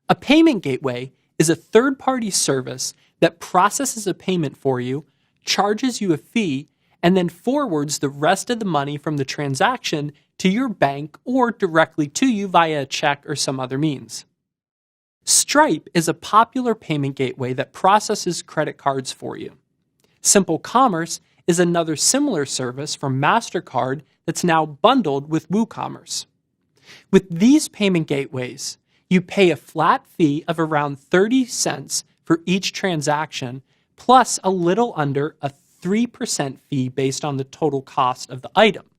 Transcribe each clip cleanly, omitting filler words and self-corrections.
A payment gateway is a third-party service that processes a payment for you, charges you a fee, and then forwards the rest of the money from the transaction to your bank or directly to you via a check or some other means. Stripe is a popular payment gateway that processes credit cards for you. Simple Commerce is another similar service from MasterCard that's now bundled with WooCommerce. With these payment gateways, you pay a flat fee of around 30 cents for each transaction, plus a little under a 3% fee based on the total cost of the item.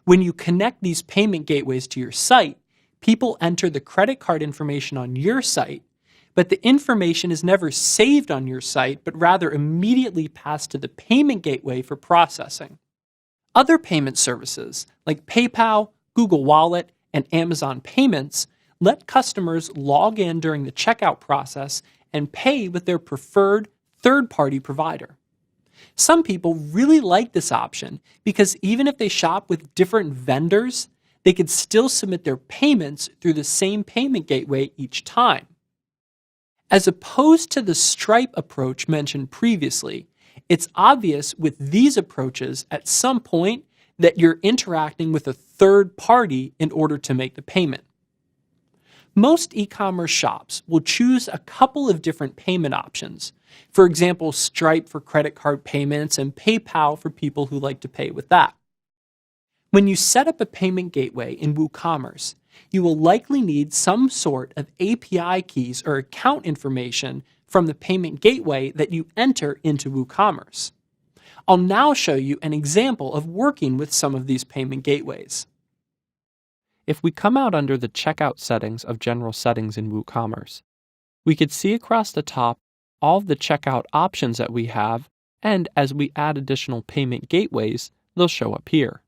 When you connect these payment gateways to your site, people enter the credit card information on your site, but the information is never saved on your site, but rather immediately passed to the payment gateway for processing. Other payment services like PayPal, Google Wallet, and Amazon Payments let customers log in during the checkout process and pay with their preferred third-party provider. Some people really like this option because even if they shop with different vendors, they could still submit their payments through the same payment gateway each time. As opposed to the Stripe approach mentioned previously, it's obvious with these approaches at some point that you're interacting with a third party in order to make the payment. Most e-commerce shops will choose a couple of different payment options. For example, Stripe for credit card payments and PayPal for people who like to pay with that. When you set up a payment gateway in WooCommerce, you will likely need some sort of API keys or account information from the payment gateway that you enter into WooCommerce. I'll now show you an example of working with some of these payment gateways. If we come out under the checkout settings of general settings in WooCommerce, we could see across the top all of the checkout options that we have, and as we add additional payment gateways, they'll show up here.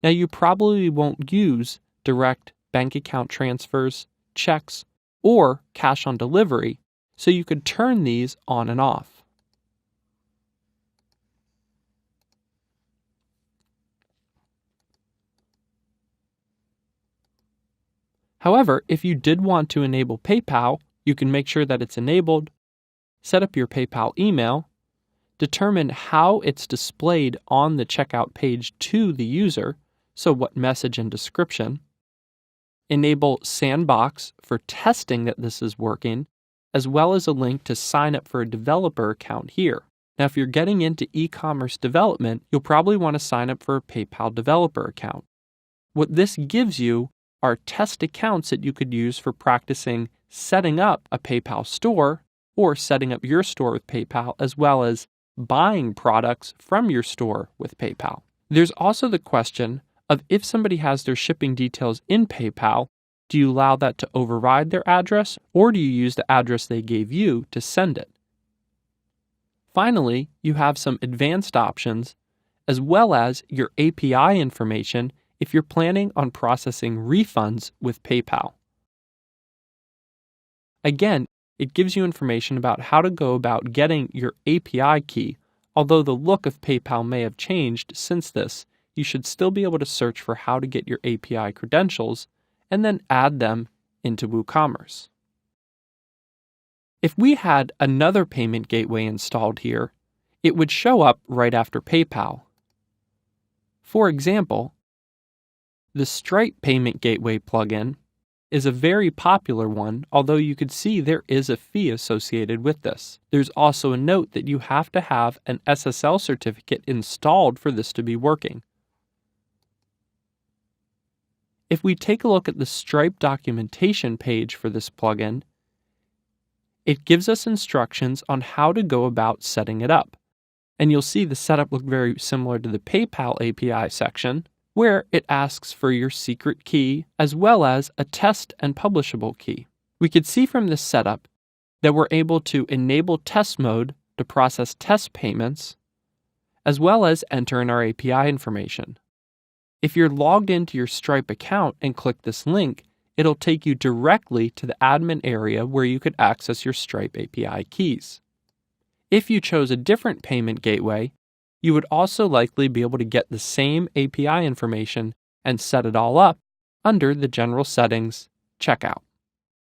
Now you probably won't use direct bank account transfers, checks, or cash on delivery, so you could turn these on and off. However, if you did want to enable PayPal, you can make sure that it's enabled, set up your PayPal email, determine how it's displayed on the checkout page to the user, so what message and description, enable Sandbox for testing that this is working, as well as a link to sign up for a developer account here. Now, if you're getting into e-commerce development, you'll probably want to sign up for a PayPal developer account. What this gives you are test accounts that you could use for practicing setting up a PayPal store or setting up your store with PayPal, as well as buying products from your store with PayPal. There's also the question of if somebody has their shipping details in PayPal, do you allow that to override their address, or do you use the address they gave you to send it? Finally, you have some advanced options, as well as your API information if you're planning on processing refunds with PayPal. Again, it gives you information about how to go about getting your API key. Although the look of PayPal may have changed since this, you should still be able to search for how to get your API credentials and then add them into WooCommerce. If we had another payment gateway installed here, it would show up right after PayPal. For example, the Stripe Payment Gateway plugin is a very popular one, although you could see there is a fee associated with this. There's also a note that you have to have an SSL certificate installed for this to be working. If we take a look at the Stripe documentation page for this plugin, it gives us instructions on how to go about setting it up. And you'll see the setup look very similar to the PayPal API section, where it asks for your secret key as well as a test and publishable key. We could see from this setup that we're able to enable test mode to process test payments, as well as enter in our API information. If you're logged into your Stripe account and click this link, it'll take you directly to the admin area where you could access your Stripe API keys. If you chose a different payment gateway, you would also likely be able to get the same API information and set it all up under the General Settings checkout.